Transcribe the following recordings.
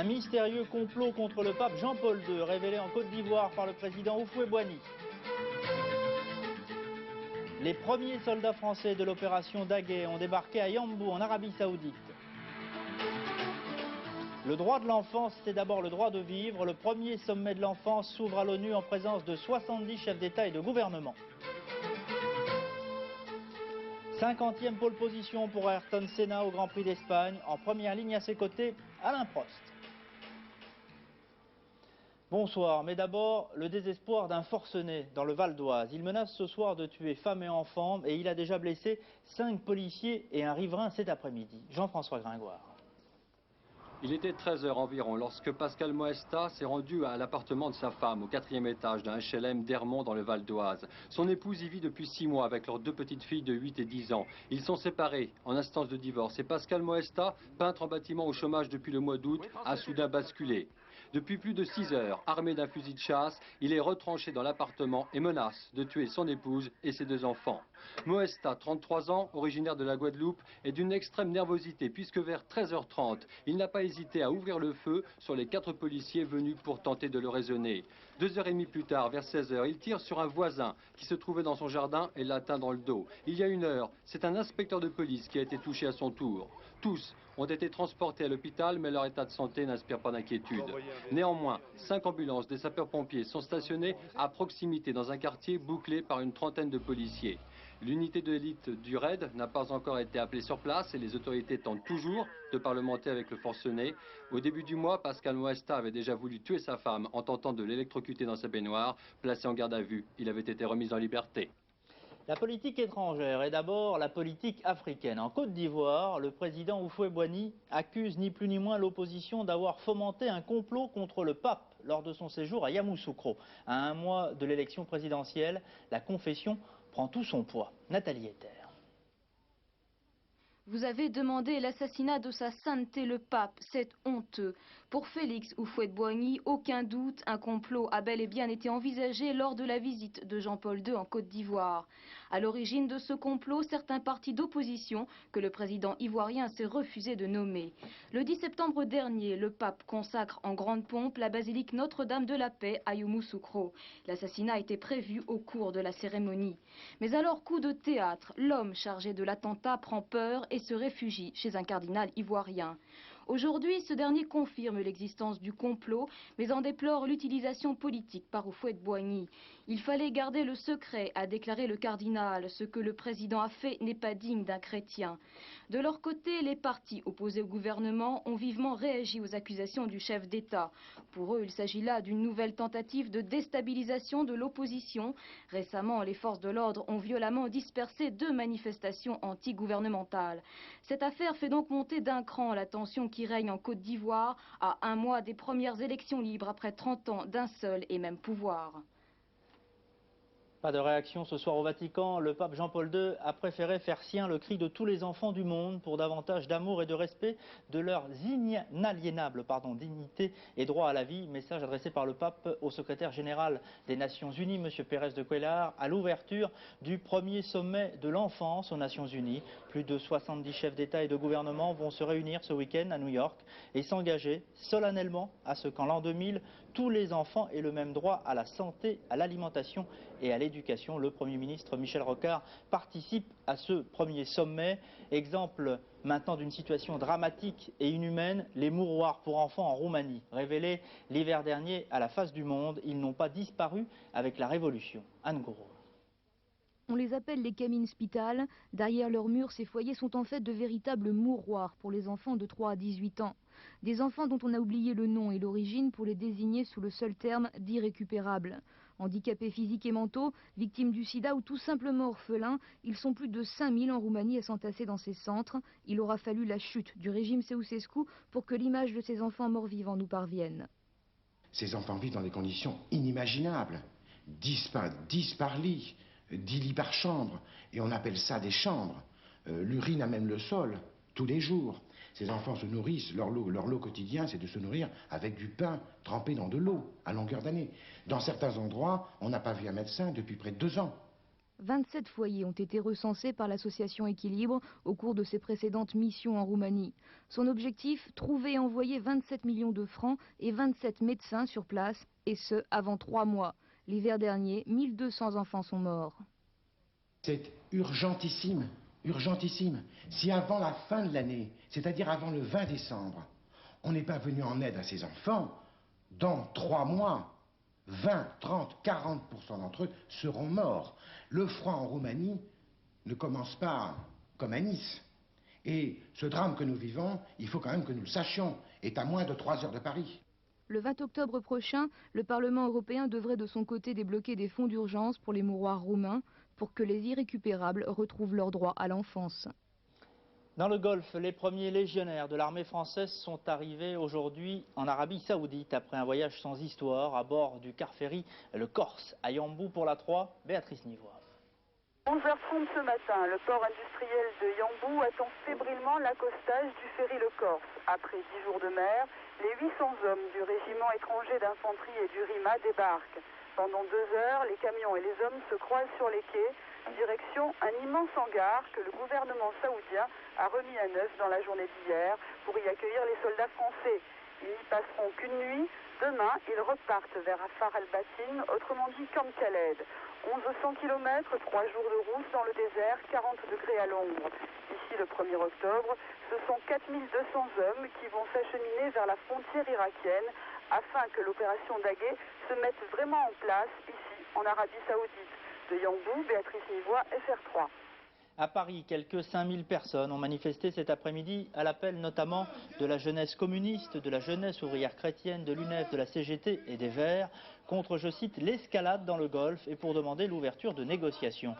Un mystérieux complot contre le pape Jean-Paul II, révélé en Côte d'Ivoire par le président Houphouët-Boigny. Les premiers soldats français de l'opération Daguet ont débarqué à Yambou, en Arabie Saoudite. Le droit de l'enfance, c'est d'abord le droit de vivre. Le premier sommet de l'enfance s'ouvre à l'ONU en présence de 70 chefs d'État et de gouvernement. 50e pole position pour Ayrton Senna au Grand Prix d'Espagne. En première ligne à ses côtés, Alain Prost. Bonsoir, mais d'abord, le désespoir d'un forcené dans le Val d'Oise. Il menace ce soir de tuer femmes et enfants et il a déjà blessé 5 policiers et un riverain cet après-midi. Jean-François Gringoire. Il était 13 h environ lorsque Pascal Moesta s'est rendu à l'appartement de sa femme au 4e étage d'un HLM d'Hermont dans le Val d'Oise. Son épouse y vit depuis 6 mois avec leurs 2 petites filles de 8 et 10 ans. Ils sont séparés en instance de divorce et Pascal Moesta, peintre en bâtiment au chômage depuis le mois d'août, a soudain basculé. Depuis plus de 6 heures, armé d'un fusil de chasse, il est retranché dans l'appartement et menace de tuer son épouse et ses 2 enfants. Moesta, 33 ans, originaire de la Guadeloupe, est d'une extrême nervosité puisque vers 13h30, il n'a pas hésité à ouvrir le feu sur les 4 policiers venus pour tenter de le raisonner. 2h30 plus tard, vers 16h, il tire sur un voisin qui se trouvait dans son jardin et l'atteint dans le dos. Il y a 1 heure, c'est un inspecteur de police qui a été touché à son tour. Tous ont été transportés à l'hôpital, mais leur état de santé n'inspire pas d'inquiétude. Néanmoins, 5 ambulances des sapeurs-pompiers sont stationnées à proximité dans un quartier bouclé par une trentaine de policiers. L'unité d'élite du RAID n'a pas encore été appelée sur place et les autorités tentent toujours de parlementer avec le forcené. Au début du mois, Pascal Moesta avait déjà voulu tuer sa femme en tentant de l'électrocuter dans sa baignoire. Placé en garde à vue, il avait été remis en liberté. La politique étrangère est d'abord la politique africaine. En Côte d'Ivoire, le président Houphouët-Boigny accuse ni plus ni moins l'opposition d'avoir fomenté un complot contre le pape lors de son séjour à Yamoussoukro. À 1 mois de l'élection présidentielle, la confession prend tout son poids. Nathalie Ether. Vous avez demandé l'assassinat de sa sainteté le pape, c'est honteux. Pour Félix Houphouët-Boigny, aucun doute, un complot a bel et bien été envisagé lors de la visite de Jean-Paul II en Côte d'Ivoire. À l'origine de ce complot, certains partis d'opposition que le président ivoirien s'est refusé de nommer. Le 10 septembre dernier, le pape consacre en grande pompe la basilique Notre-Dame de la Paix à Yamoussoukro. L'assassinat était prévu au cours de la cérémonie. Mais alors, coup de théâtre, l'homme chargé de l'attentat prend peur et se réfugie chez un cardinal ivoirien. Aujourd'hui, ce dernier confirme l'existence du complot, mais en déplore l'utilisation politique par Houphouët-Boigny. Il fallait garder le secret, a déclaré le cardinal. Ce que le président a fait n'est pas digne d'un chrétien. De leur côté, les partis opposés au gouvernement ont vivement réagi aux accusations du chef d'État. Pour eux, il s'agit là d'une nouvelle tentative de déstabilisation de l'opposition. Récemment, les forces de l'ordre ont violemment dispersé 2 manifestations anti-gouvernementales. Cette affaire fait donc monter d'un cran la tension qui règne en Côte d'Ivoire à 1 mois des premières élections libres après 30 ans d'un seul et même pouvoir. Pas de réaction ce soir au Vatican. Le pape Jean-Paul II a préféré faire sien le cri de tous les enfants du monde pour davantage d'amour et de respect de leurs inaliénables dignité et droit à la vie. Message adressé par le pape au secrétaire général des Nations Unies, M. Pérez de Cuéllar, à l'ouverture du premier sommet de l'enfance aux Nations Unies. Plus de 70 chefs d'État et de gouvernement vont se réunir ce week-end à New York et s'engager solennellement à ce qu'en l'an 2000, tous les enfants aient le même droit à la santé, à l'alimentation et à l'éducation. Le Premier ministre Michel Rocard participe à ce premier sommet. Exemple maintenant d'une situation dramatique et inhumaine, les mouroirs pour enfants en Roumanie. Révélés l'hiver dernier à la face du monde, ils n'ont pas disparu avec la Révolution. Anne Gouraud. On les appelle les Camins Spital. Derrière leurs murs, ces foyers sont en fait de véritables mouroirs pour les enfants de 3 à 18 ans. Des enfants dont on a oublié le nom et l'origine pour les désigner sous le seul terme d'irrécupérables. Handicapés physiques et mentaux, victimes du sida ou tout simplement orphelins, ils sont plus de 5000 en Roumanie à s'entasser dans ces centres. Il aura fallu la chute du régime Ceausescu pour que l'image de ces enfants morts-vivants nous parvienne. Ces enfants vivent dans des conditions inimaginables. 10 par lit. 10 lits par chambre, et on appelle ça des chambres. L'urine amène le sol, tous les jours. Ces enfants se nourrissent, leur lot quotidien, c'est de se nourrir avec du pain trempé dans de l'eau, à longueur d'année. Dans certains endroits, on n'a pas vu un médecin depuis près de 2 ans. 27 foyers ont été recensés par l'association Équilibre au cours de ses précédentes missions en Roumanie. Son objectif, trouver et envoyer 27 millions de francs et 27 médecins sur place, et ce, avant 3 mois. L'hiver dernier, 1200 enfants sont morts. C'est urgentissime, urgentissime. Si avant la fin de l'année, c'est-à-dire avant le 20 décembre, on n'est pas venu en aide à ces enfants, dans 3 mois, 20, 30, 40% d'entre eux seront morts. Le froid en Roumanie ne commence pas comme à Nice. Et ce drame que nous vivons, il faut quand même que nous le sachions, est à moins de 3 heures de Paris. Le 20 octobre prochain, le Parlement européen devrait de son côté débloquer des fonds d'urgence pour les mouroirs roumains pour que les irrécupérables retrouvent leur droit à l'enfance. Dans le Golfe, les premiers légionnaires de l'armée française sont arrivés aujourd'hui en Arabie Saoudite après un voyage sans histoire à bord du car ferry le Corse à Yambou pour la 3, Béatrice Nivois. 11h30 ce matin, le port industriel de Yambou attend fébrilement l'accostage du ferry le Corse. Après 10 jours de mer, les 800 hommes du régiment étranger d'infanterie et du RIMA débarquent. Pendant 2 heures, les camions et les hommes se croisent sur les quais, direction un immense hangar que le gouvernement saoudien a remis à neuf dans la journée d'hier pour y accueillir les soldats français. Ils n'y passeront qu'une nuit. Demain, ils repartent vers Afar al-Batin, autrement dit Camp Khaled. 1100 km, 3 jours de route dans le désert, 40 degrés à l'ombre. D'ici le 1er octobre, ce sont 4200 hommes qui vont s'acheminer vers la frontière irakienne afin que l'opération Daguet se mette vraiment en place ici, en Arabie Saoudite. De Yambou, Béatrice Nivois, FR3. À Paris, quelques 5000 personnes ont manifesté cet après-midi à l'appel notamment de la jeunesse communiste, de la jeunesse ouvrière chrétienne, de l'UNEF, de la CGT et des Verts, contre, je cite, l'escalade dans le Golfe et pour demander l'ouverture de négociations.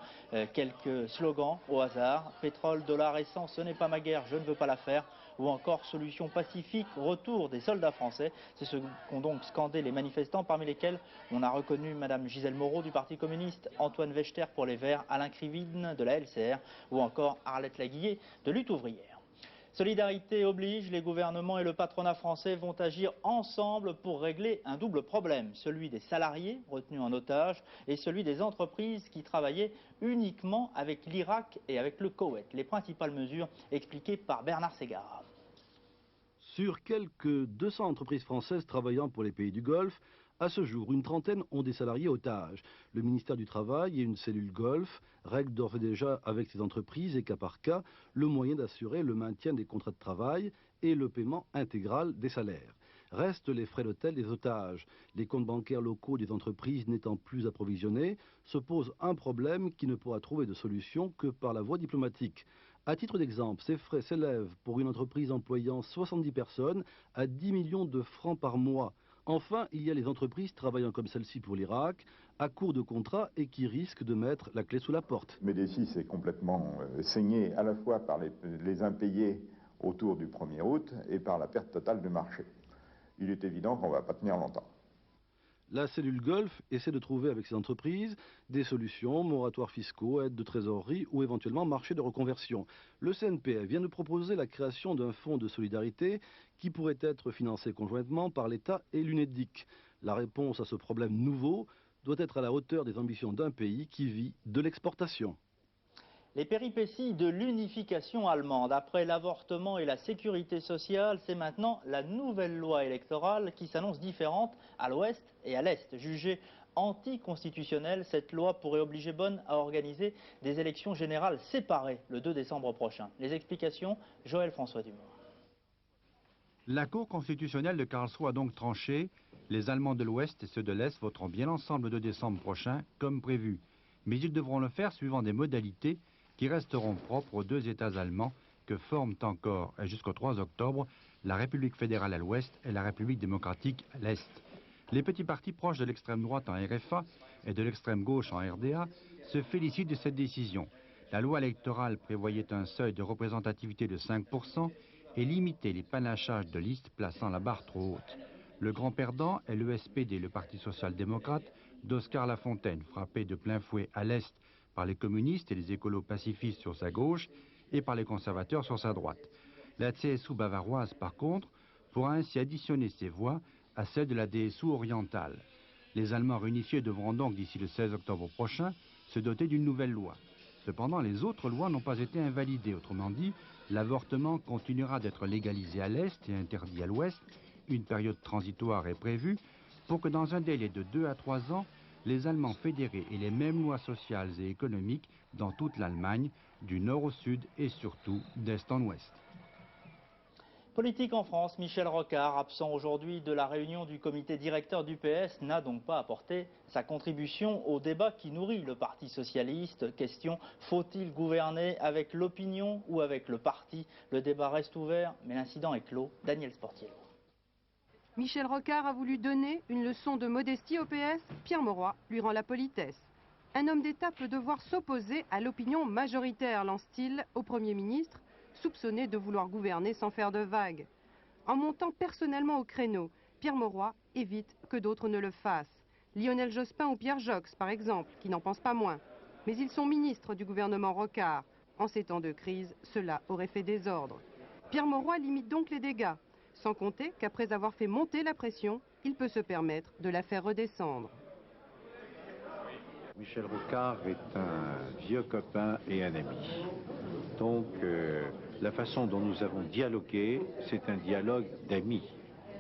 Quelques slogans au hasard, pétrole, dollar, essence, ce n'est pas ma guerre, je ne veux pas la faire, ou encore solution pacifique, retour des soldats français. C'est ce qu'ont donc scandé les manifestants, parmi lesquels on a reconnu Madame Gisèle Moreau du Parti communiste, Antoine Wechter pour les Verts, Alain Krivine de la LCR ou encore Arlette Laguillet de Lutte ouvrière. Solidarité oblige, les gouvernements et le patronat français vont agir ensemble pour régler un double problème, celui des salariés retenus en otage et celui des entreprises qui travaillaient uniquement avec l'Irak et avec le Koweït. Les principales mesures expliquées par Bernard Ségara. Sur quelques 200 entreprises françaises travaillant pour les pays du Golfe, à ce jour, une trentaine ont des salariés otages. Le ministère du Travail et une cellule Golfe règlent d'ores et déjà avec ces entreprises et cas par cas le moyen d'assurer le maintien des contrats de travail et le paiement intégral des salaires. Restent les frais d'hôtel des otages. Les comptes bancaires locaux des entreprises n'étant plus approvisionnés, se pose un problème qui ne pourra trouver de solution que par la voie diplomatique. À titre d'exemple, ces frais s'élèvent pour une entreprise employant 70 personnes à 10 millions de francs par mois. Enfin, il y a les entreprises travaillant comme celle-ci pour l'Irak, à court de contrat et qui risquent de mettre la clé sous la porte. Médicis est complètement saigné à la fois par les impayés autour du 1er août et par la perte totale de marché. Il est évident qu'on ne va pas tenir longtemps. La cellule Golfe essaie de trouver avec ces entreprises des solutions, moratoires fiscaux, aides de trésorerie ou éventuellement marché de reconversion. Le CNPF vient de proposer la création d'un fonds de solidarité qui pourrait être financé conjointement par l'État et l'UNEDIC. La réponse à ce problème nouveau doit être à la hauteur des ambitions d'un pays qui vit de l'exportation. Les péripéties de l'unification allemande, après l'avortement et la sécurité sociale, c'est maintenant la nouvelle loi électorale qui s'annonce différente à l'ouest et à l'est. Jugée anticonstitutionnelle, cette loi pourrait obliger Bonn à organiser des élections générales séparées le 2 décembre prochain. Les explications, Joël François Dumont. La Cour constitutionnelle de Karlsruhe a donc tranché. Les Allemands de l'Ouest et ceux de l'Est voteront bien ensemble le 2 décembre prochain, comme prévu. Mais ils devront le faire suivant des modalités qui resteront propres aux 2 États allemands que forment encore, et jusqu'au 3 octobre, la République fédérale à l'Ouest et la République démocratique à l'Est. Les petits partis proches de l'extrême droite en RFA et de l'extrême gauche en RDA se félicitent de cette décision. La loi électorale prévoyait un seuil de représentativité de 5% et limitait les panachages de listes plaçant la barre trop haute. Le grand perdant est le SPD, le Parti social-démocrate d'Oscar Lafontaine, frappé de plein fouet à l'Est par les communistes et les écolos pacifistes sur sa gauche et par les conservateurs sur sa droite. La CSU bavaroise, par contre, pourra ainsi additionner ses voix à celles de la DSU orientale. Les Allemands réunifiés devront donc, d'ici le 16 octobre prochain, se doter d'une nouvelle loi. Cependant, les autres lois n'ont pas été invalidées. Autrement dit, l'avortement continuera d'être légalisé à l'Est et interdit à l'Ouest. Une période transitoire est prévue pour que dans un délai de 2 à 3 ans, les Allemands fédérés aient les mêmes lois sociales et économiques dans toute l'Allemagne, du nord au sud et surtout d'est en ouest. Politique en France, Michel Rocard, absent aujourd'hui de la réunion du comité directeur du PS, n'a donc pas apporté sa contribution au débat qui nourrit le Parti socialiste. Question, faut-il gouverner avec l'opinion ou avec le parti? Le débat reste ouvert, mais l'incident est clos. Daniel Sportiello. Michel Rocard a voulu donner une leçon de modestie au PS. Pierre Mauroy lui rend la politesse. Un homme d'État peut devoir s'opposer à l'opinion majoritaire, lance-t-il au Premier ministre, soupçonné de vouloir gouverner sans faire de vagues. En montant personnellement au créneau, Pierre Mauroy évite que d'autres ne le fassent. Lionel Jospin ou Pierre Jox, par exemple, qui n'en pensent pas moins. Mais ils sont ministres du gouvernement Rocard. En ces temps de crise, cela aurait fait désordre. Pierre Mauroy limite donc les dégâts, sans compter qu'après avoir fait monter la pression, il peut se permettre de la faire redescendre. Michel Rocard est un vieux copain et un ami. Donc, la façon dont nous avons dialogué, c'est un dialogue d'amis.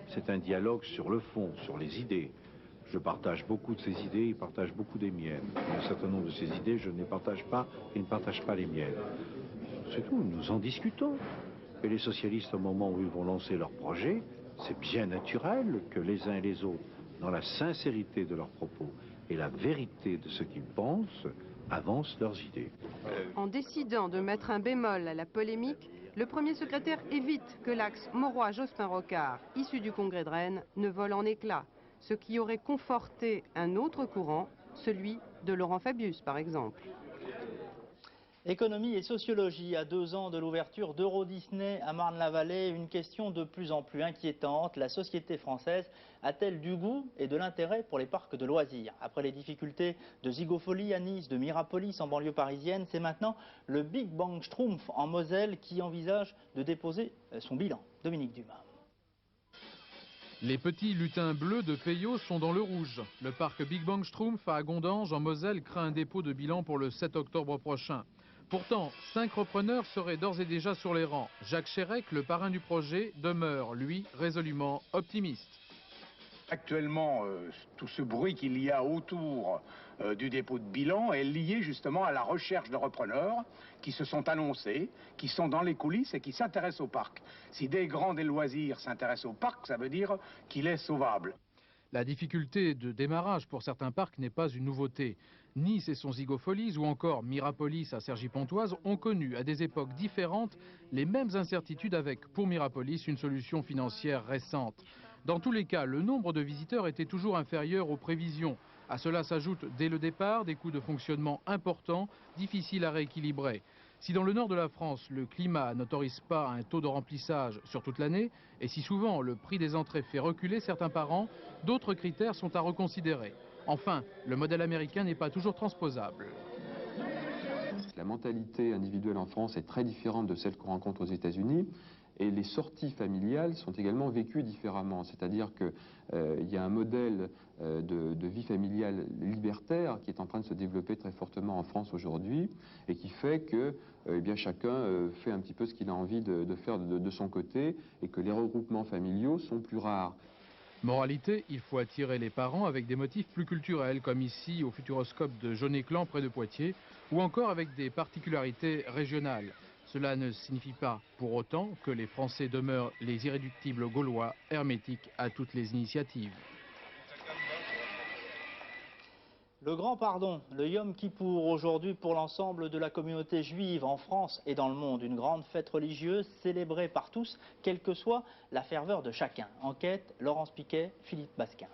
C'est un dialogue sur le fond, sur les idées. Je partage beaucoup de ses idées, il partage beaucoup des miennes. Un certain nombre de ses idées, je ne les partage pas, et il ne partage pas les miennes. C'est tout, nous en discutons. Et les socialistes, au moment où ils vont lancer leur projet, c'est bien naturel que les uns et les autres, dans la sincérité de leurs propos et la vérité de ce qu'ils pensent, avancent leurs idées. En décidant de mettre un bémol à la polémique, le premier secrétaire évite que l'axe Mauroy-Jospin-Rocard, issu du congrès de Rennes, ne vole en éclats, ce qui aurait conforté un autre courant, celui de Laurent Fabius par exemple. Économie et sociologie, à 2 ans de l'ouverture d'Euro Disney à Marne-la-Vallée, une question de plus en plus inquiétante. La société française a-t-elle du goût et de l'intérêt pour les parcs de loisirs? Après les difficultés de Zygopholie à Nice, de Mirapolis en banlieue parisienne, c'est maintenant le Big Bang Schtroumpf en Moselle qui envisage de déposer son bilan. Dominique Dumas. Les petits lutins bleus de Peyo sont dans le rouge. Le parc Big Bang Schtroumpf à Gondange en Moselle craint un dépôt de bilan pour le 7 octobre prochain. Pourtant, 5 repreneurs seraient d'ores et déjà sur les rangs. Jacques Chérec, le parrain du projet, demeure, lui, résolument optimiste. Actuellement, tout ce bruit qu'il y a autour du dépôt de bilan est lié justement à la recherche de repreneurs qui se sont annoncés, qui sont dans les coulisses et qui s'intéressent au parc. Si des grands des loisirs s'intéressent au parc, ça veut dire qu'il est sauvable. La difficulté de démarrage pour certains parcs n'est pas une nouveauté. Nice et son Zygopholis ou encore Mirapolis à Cergy-Pontoise ont connu à des époques différentes les mêmes incertitudes avec, pour Mirapolis, une solution financière récente. Dans tous les cas, le nombre de visiteurs était toujours inférieur aux prévisions. À cela s'ajoutent dès le départ des coûts de fonctionnement importants, difficiles à rééquilibrer. Si dans le nord de la France, le climat n'autorise pas un taux de remplissage sur toute l'année, et si souvent le prix des entrées fait reculer certains parents, d'autres critères sont à reconsidérer. Enfin, le modèle américain n'est pas toujours transposable. La mentalité individuelle en France est très différente de celle qu'on rencontre aux États-Unis. Et les sorties familiales sont également vécues différemment. C'est-à-dire qu'il y a un modèle de vie familiale libertaire qui est en train de se développer très fortement en France aujourd'hui et qui fait que chacun fait un petit peu ce qu'il a envie de faire de son côté et que les regroupements familiaux sont plus rares. Moralité, il faut attirer les parents avec des motifs plus culturels, comme ici au Futuroscope de Jaunet-Clan près de Poitiers, ou encore avec des particularités régionales. Cela ne signifie pas pour autant que les Français demeurent les irréductibles Gaulois, hermétiques à toutes les initiatives. Le grand pardon, le Yom Kippour, aujourd'hui pour l'ensemble de la communauté juive en France et dans le monde. Une grande fête religieuse célébrée par tous, quelle que soit la ferveur de chacun. Enquête, Laurence Piquet, Philippe Basquin.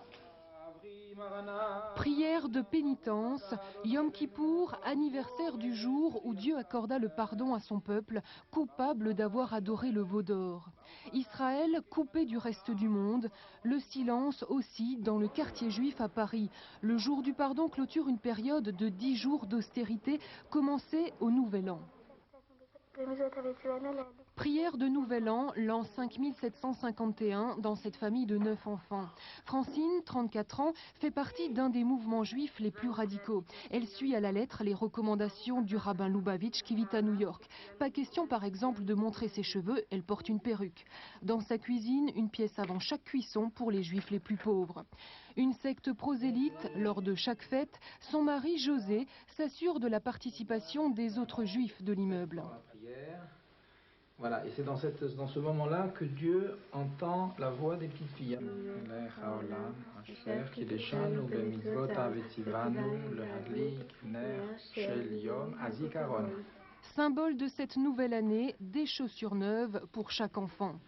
Prière de pénitence, Yom Kippour, anniversaire du jour où Dieu accorda le pardon à son peuple, coupable d'avoir adoré le veau d'or. Israël coupé du reste du monde, le silence aussi dans le quartier juif à Paris. Le jour du pardon clôture une période de 10 jours d'austérité commencée au Nouvel An. Prière de Nouvel An, l'an 5751, dans cette famille de 9 enfants. Francine, 34 ans, fait partie d'un des mouvements juifs les plus radicaux. Elle suit à la lettre les recommandations du rabbin Lubavitch qui vit à New York. Pas question par exemple de montrer ses cheveux, elle porte une perruque. Dans sa cuisine, une pièce avant chaque cuisson pour les juifs les plus pauvres. Une secte prosélyte, lors de chaque fête, son mari José s'assure de la participation des autres juifs de l'immeuble. Voilà, et c'est dans ce moment-là que Dieu entend la voix des petites filles. Symbole de cette nouvelle année, des chaussures neuves pour chaque enfant.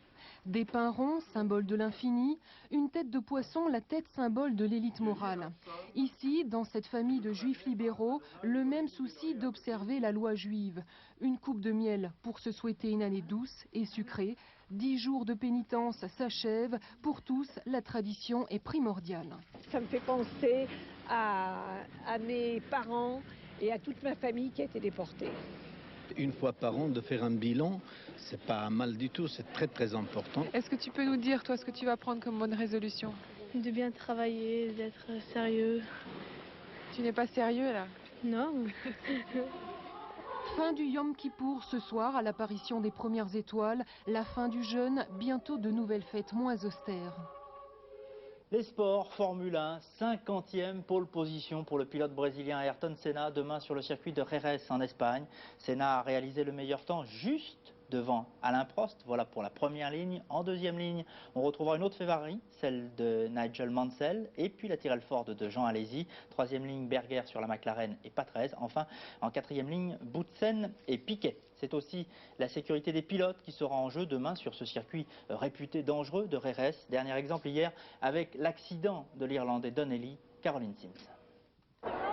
Des pains ronds, symbole de l'infini, une tête de poisson, la tête symbole de l'élite morale. Ici, dans cette famille de juifs libéraux, le même souci d'observer la loi juive. Une coupe de miel pour se souhaiter une année douce et sucrée. 10 jours de pénitence s'achèvent. Pour tous, la tradition est primordiale. Ça me fait penser à mes parents et à toute ma famille qui a été déportée. Une fois par an de faire un bilan, c'est pas mal du tout, c'est très très important. Est-ce que tu peux nous dire, toi, ce que tu vas prendre comme bonne résolution? De bien travailler, d'être sérieux. Tu n'es pas sérieux là? Non. Fin du Yom Kippour ce soir à l'apparition des premières étoiles, la fin du jeûne, bientôt de nouvelles fêtes moins austères. Les sports, Formule 1, 50e pole position pour le pilote brésilien Ayrton Senna, demain sur le circuit de Jerez en Espagne. Senna a réalisé le meilleur temps juste devant Alain Prost, voilà pour la première ligne. En deuxième ligne, on retrouvera une autre Ferrari, celle de Nigel Mansell, et puis la Tyrrell Ford de Jean Alesi. Troisième ligne, Berger sur la McLaren et Patrese. Enfin, en quatrième ligne, Boutsen et Piquet. C'est aussi la sécurité des pilotes qui sera en jeu demain sur ce circuit réputé dangereux de Jerez. Dernier exemple hier avec l'accident de l'Irlandais Donnelly, Caroline Sims.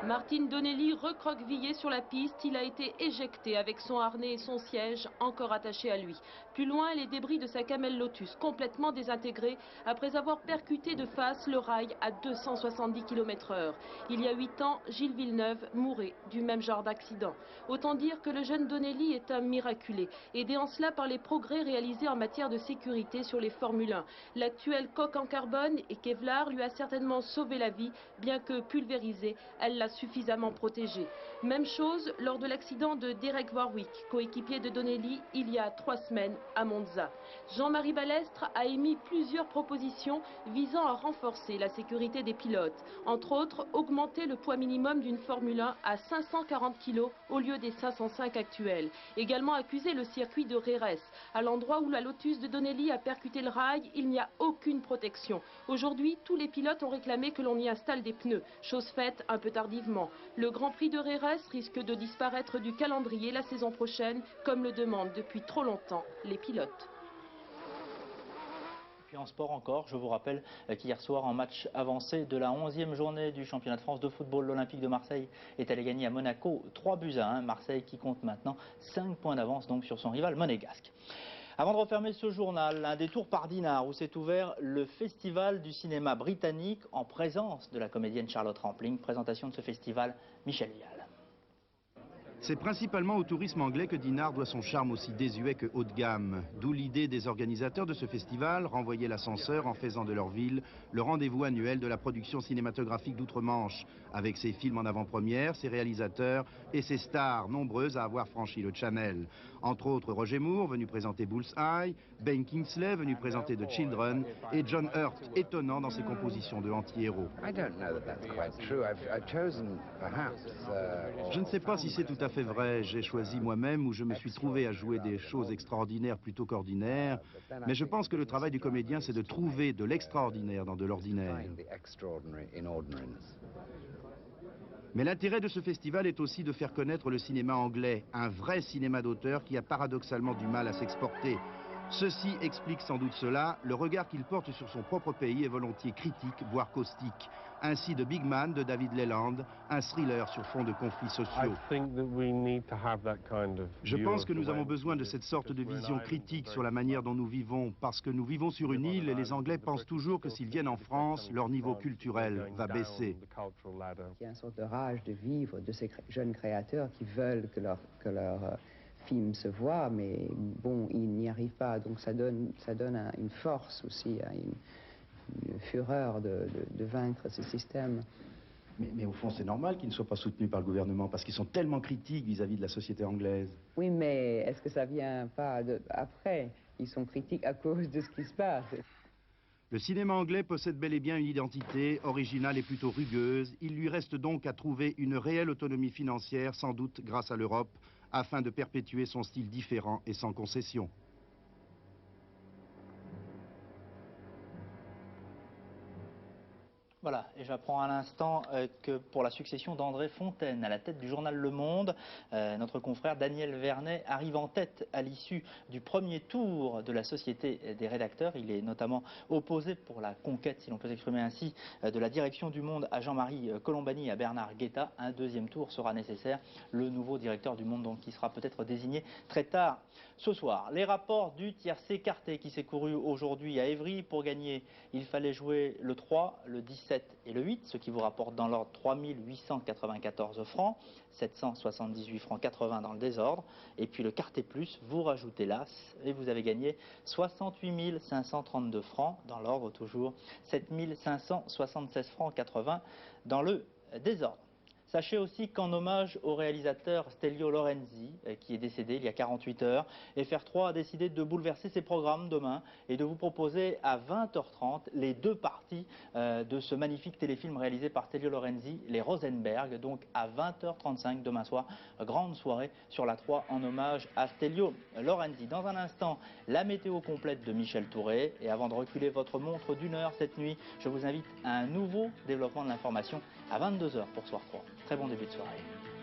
Martin Donnelly recroquevillé sur la piste, il a été éjecté avec son harnais et son siège encore attaché à lui. Plus loin, les débris de sa Camel Lotus complètement désintégrés après avoir percuté de face le rail à 270 km/h. Il y a 8 ans, Gilles Villeneuve mourait du même genre d'accident. Autant dire que le jeune Donnelly est un miraculé, aidé en cela par les progrès réalisés en matière de sécurité sur les Formule 1. L'actuelle coque en carbone et Kevlar lui a certainement sauvé la vie, bien que pulvérisée, elle l'a suffisamment protégé. Même chose lors de l'accident de Derek Warwick, coéquipier de Donnelly, il y a 3 semaines à Monza. Jean-Marie Balestre a émis plusieurs propositions visant à renforcer la sécurité des pilotes. Entre autres, augmenter le poids minimum d'une Formule 1 à 540 kg au lieu des 505 actuels. Également accuser le circuit de Jerez. À l'endroit où la Lotus de Donnelly a percuté le rail, il n'y a aucune protection. Aujourd'hui, tous les pilotes ont réclamé que l'on y installe des pneus. Chose faite un peu tardivement. Le Grand Prix de Jerez risque de disparaître du calendrier la saison prochaine, comme le demandent depuis trop longtemps les pilotes. Puis en sport encore, je vous rappelle qu'hier soir, en match avancé de la 11e journée du championnat de France de football, l'Olympique de Marseille est allé gagner à Monaco 3-1. Marseille qui compte maintenant 5 points d'avance donc sur son rival monégasque. Avant de refermer ce journal, un détour par Dinard où s'est ouvert le Festival du cinéma britannique en présence de la comédienne Charlotte Rampling. Présentation de ce festival, Michel Vial. C'est principalement au tourisme anglais que Dinard doit son charme aussi désuet que haut de gamme. D'où l'idée des organisateurs de ce festival, renvoyer l'ascenseur en faisant de leur ville le rendez-vous annuel de la production cinématographique d'outre-Manche, avec ses films en avant-première, ses réalisateurs et ses stars nombreuses à avoir franchi le Channel. Entre autres Roger Moore, venu présenter Bullseye, Ben Kingsley, venu présenter The Children, et John Hurt, étonnant dans ses compositions de anti-héros. Je ne sais pas si c'est tout à fait vrai. J'ai choisi moi-même où je me suis trouvé à jouer des choses extraordinaires plutôt qu'ordinaires. Mais je pense que le travail du comédien, c'est de trouver de l'extraordinaire dans de l'ordinaire. Mais l'intérêt de ce festival est aussi de faire connaître le cinéma anglais, un vrai cinéma d'auteur qui a paradoxalement du mal à s'exporter. Ceci explique sans doute cela, le regard qu'il porte sur son propre pays est volontiers critique, voire caustique. Ainsi de Big Man de David Leland, un thriller sur fond de conflits sociaux. Je pense que nous avons besoin de cette sorte de vision critique sur la manière dont nous vivons, parce que nous vivons sur une île et les Anglais pensent toujours que s'ils viennent en France, leur niveau culturel va baisser. Il y a une sorte de rage de vivre de ces jeunes créateurs qui veulent que leur film se voit, mais bon, il n'y arrive pas. Donc ça donne une force aussi, une fureur de vaincre ce système. Mais au fond, c'est normal qu'ils ne soient pas soutenus par le gouvernement, parce qu'ils sont tellement critiques vis-à-vis de la société anglaise. Oui, mais est-ce que ça vient pas après? Ils sont critiques à cause de ce qui se passe. Le cinéma anglais possède bel et bien une identité originale et plutôt rugueuse. Il lui reste donc à trouver une réelle autonomie financière, sans doute grâce à l'Europe, afin de perpétuer son style différent et sans concession. Voilà, et j'apprends à l'instant que pour la succession d'André Fontaine à la tête du journal Le Monde, notre confrère Daniel Vernet arrive en tête à l'issue du premier tour de la Société des rédacteurs. Il est notamment opposé pour la conquête, si l'on peut s'exprimer ainsi, de la direction du Monde à Jean-Marie Colombani et à Bernard Guetta. Un deuxième tour sera nécessaire. Le nouveau directeur du Monde, donc, qui sera peut-être désigné très tard ce soir. Les rapports du tiercé écarté qui s'est couru aujourd'hui à Évry. Pour gagner, il fallait jouer le 3, le 17 et le 8, ce qui vous rapporte dans l'ordre 3 894 francs, 778 francs 80 dans le désordre. Et puis le quarté plus, vous rajoutez l'as et vous avez gagné 68 532 francs dans l'ordre toujours 7 576 francs 80 dans le désordre. Sachez aussi qu'en hommage au réalisateur Stelio Lorenzi, qui est décédé il y a 48 heures, FR3 a décidé de bouleverser ses programmes demain et de vous proposer à 20h30 les deux parties de ce magnifique téléfilm réalisé par Stelio Lorenzi, Les Rosenberg, donc à 20h35 demain soir. Grande soirée sur la 3 en hommage à Stelio Lorenzi. Dans un instant, la météo complète de Michel Touré. Et avant de reculer votre montre d'une heure cette nuit, je vous invite à un nouveau développement de l'information à 22h pour Soir 3. Très bon début de soirée.